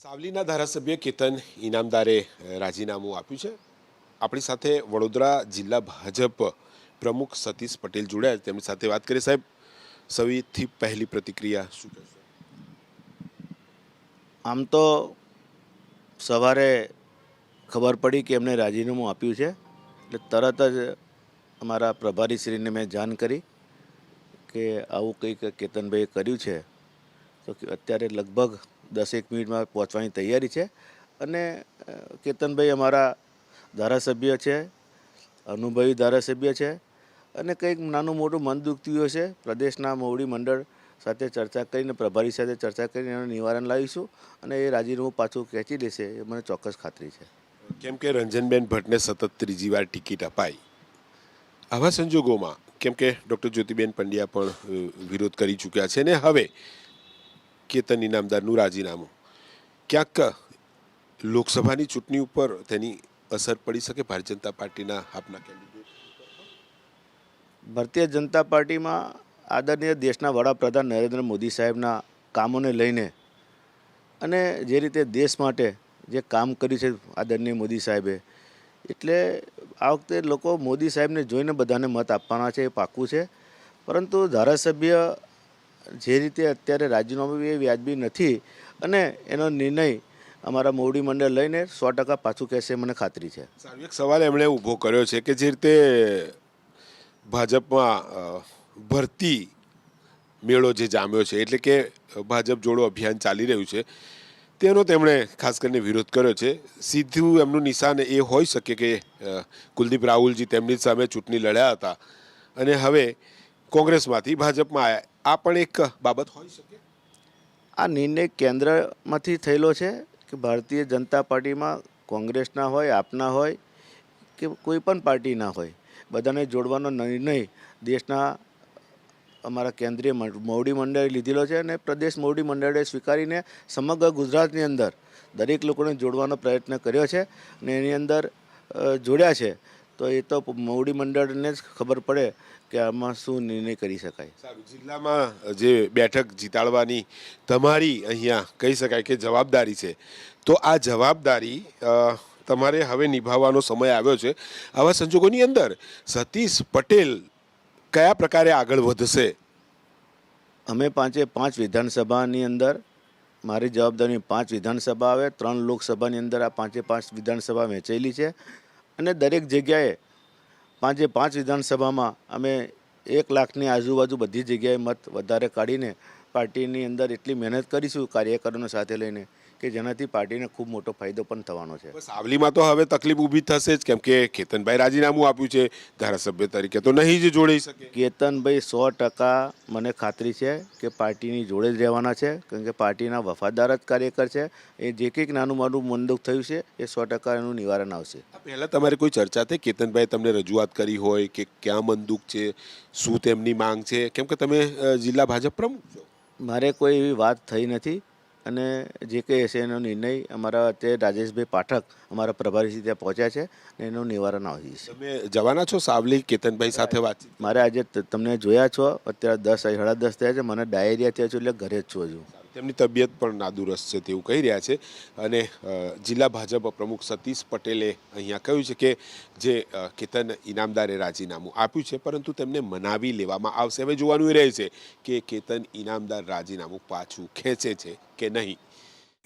સાવલીના ધારાસભ્ય કેતન ઇનામદારે રાજીનામું આપ્યું છે. આપણી સાથે વડોદરા જિલ્લા ભાજપ પ્રમુખ સતીશ પટેલ જોડાયા. તેમની સાથે વાત કરીએ. સાહેબ, સૌથી પહેલી પ્રતિક્રિયા શું કહેશો? આમ તો સવારે ખબર પડી કે એમને રાજીનામું આપ્યું છે એટલે તરત જ અમારા પ્રભારીશ્રીને મેં જાણ કરી કે આવું કંઈક કેતનભાઈએ કર્યું છે. તો અત્યારે લગભગ 10 મિનિટમાં પહોંચવાની તૈયારી છે. અને કેતનભાઈ અમારા ધારાસભ્ય છે, અનુભવી ધારાસભ્ય છે, અને કંઈક નાનું મોટું મન દુખતું હશે પ્રદેશના મોવડી મંડળ સાથે ચર્ચા કરીને, પ્રભારી સાથે ચર્ચા કરીને એનું નિવારણ લાવીશું અને એ રાજીનામું પાછું ખેંચી લેશે એ મને ચોક્કસ ખાતરી છે. કેમ કે રંજનબેન ભટ્ટને સતત ત્રીજી વાર ટિકિટ અપાઈ. આવા સંજોગોમાં કેમ કે ડૉક્ટર જ્યોતિબેન પંડ્યા પણ વિરોધ કરી ચૂક્યા છે ને હવે કેતન ઇનામદારનું રાજીનામું ક્યાંક લોકસભાની ચૂંટણી ઉપર તેની અસર પડી શકે? ભારતીય જનતા પાર્ટીના આપના કેન્ડિડેટ ભારતીય જનતા પાર્ટીમાં આદરણીય દેશના વડાપ્રધાન નરેન્દ્ર મોદી સાહેબના કામોને લઈને અને જે રીતે દેશ માટે જે કામ કર્યું છે આદરણીય મોદી સાહેબે, એટલે આ વખતે લોકો મોદી સાહેબને જોઈને બધાને મત આપવાના છે, એ પાક્કું છે. પરંતુ ધારાસભ્ય જે રીતે અત્યારે રાજીનામું એ વ્યાજબી નથી અને એનો નિર્ણય અમારા મોવડી મંડળ લઈને 100% પાછું કહેશે મને ખાતરી છે. સારું, એક સવાલ એમણે ઊભો કર્યો છે કે જે રીતે ભાજપમાં ભરતી મેળો જે જામ્યો છે, એટલે કે ભાજપ જોડો અભિયાન ચાલી રહ્યું છે, તેનો તેમણે ખાસ કરીને વિરોધ કર્યો છે. સીધું એમનું નિશાન એ હોઈ શકે કે કુલદીપ રાહુલજી તેમની સામે ચૂંટણી લડ્યા હતા અને હવે કોંગ્રેસમાંથી ભાજપમાં આવ્યા. આ પણ એક બાબત હોઈ શકે. આ નિર્ણય કેન્દ્રમાંથી થયેલો છે કે ભારતીય જનતા પાર્ટીમાં કોંગ્રેસના હોય, આપના હોય કે કોઈ પણ પાર્ટીના હોય, બધાને જોડવાનો નિર્ણય દેશના અમારા કેન્દ્રીય મોવડી મંડળે લીધેલો છે અને પ્રદેશ મોવડી મંડળે સ્વીકારીને સમગ્ર ગુજરાતની અંદર દરેક લોકોને જોડવાનો પ્રયત્ન કર્યો છે અને એની અંદર જોડ્યા છે. તો એ તો મોવડી મંડળને જ ખબર પડે કે આમાં શું નિર્ણય કરી શકાય. સારું, જિલ્લામાં જે બેઠક જીતાડવાની તમારી અહીંયા કહી શકાય કે જવાબદારી છે, તો આ જવાબદારી તમારે હવે નિભાવવાનો સમય આવ્યો છે. આવા સંજોગોની અંદર સતીશ પટેલ કયા પ્રકારે આગળ વધશે? અમે 5 વિધાનસભાની અંદર મારી જવાબદારી 5 વિધાનસભા આવે, 3 લોકસભાની અંદર આ 5 વિધાનસભા વહેંચેલી છે અને દરેક જગ્યાએ 5 વિધાનસભામાં અમે 1 લાખની આજુબાજુ બધી જગ્યાએ મત વધારે કાઢીને પાર્ટીની અંદર એટલી મહેનત કરીશું કાર્યકરોને સાથે લઈને કે જેનાથી પાર્ટીને ખૂબ મોટો ફાયદો પણ થવાનો છે. સાવલીમાં તો હવે તકલીફ ઊભી થશે જ, કેમ કે કેતનભાઈ રાજીનામું આપ્યું છે ધારાસભ્ય તરીકે, તો નહીં જ જોડાઈ શકે. કેતનભાઈ 100% મને ખાતરી છે કે પાર્ટીની જોડે જ રહેવાના છે, કારણ કે પાર્ટીના વફાદાર જ કાર્યકર છે. એ જે કંઈક નાનું મોટું મનદુખ થયું છે એ 100% એનું નિવારણ આવશે. પહેલાં તમારે કોઈ ચર્ચા થઈ? કેતનભાઈ તમને રજૂઆત કરી હોય કે ક્યાં મનદુખ છે, શું તેમની માંગ છે? કેમ કે તમે જિલ્લા ભાજપ પ્રમુખ છો. મારે કોઈ એવી વાત થઈ નથી અને જે કંઈ હશે એનો નિર્ણય અમારા અત્યારે રાજેશભાઈ પાઠક અમારા પ્રભારી ત્યાં પહોંચ્યા છે અને એનું નિવારણ આવી જશે. તમે જવાના છો સાવલી કેતનભાઈ સાથે વાતચીત? મારે આજે તમને જોયા છો, અત્યારે 10 સાડા 10 થયા છે, મને ડાયરિયા થયા છે એટલે ઘરે જ છું હજુ. તેમની તબિયત પણ નાદુરસ્ત છે તેવું કહી રહ્યા છે. અને જિલ્લા ભાજપ પ્રમુખ સતીશ પટેલે અહીંયા કહ્યું છે કે જે કેતન ઇનામદારે રાજીનામું આપ્યું છે, પરંતુ તેમને મનાવી લેવામાં આવશે. હવે જોવાનું એ રહે છે કે કેતન ઇનામદાર રાજીનામું પાછું ખેંચે છે કે નહીં.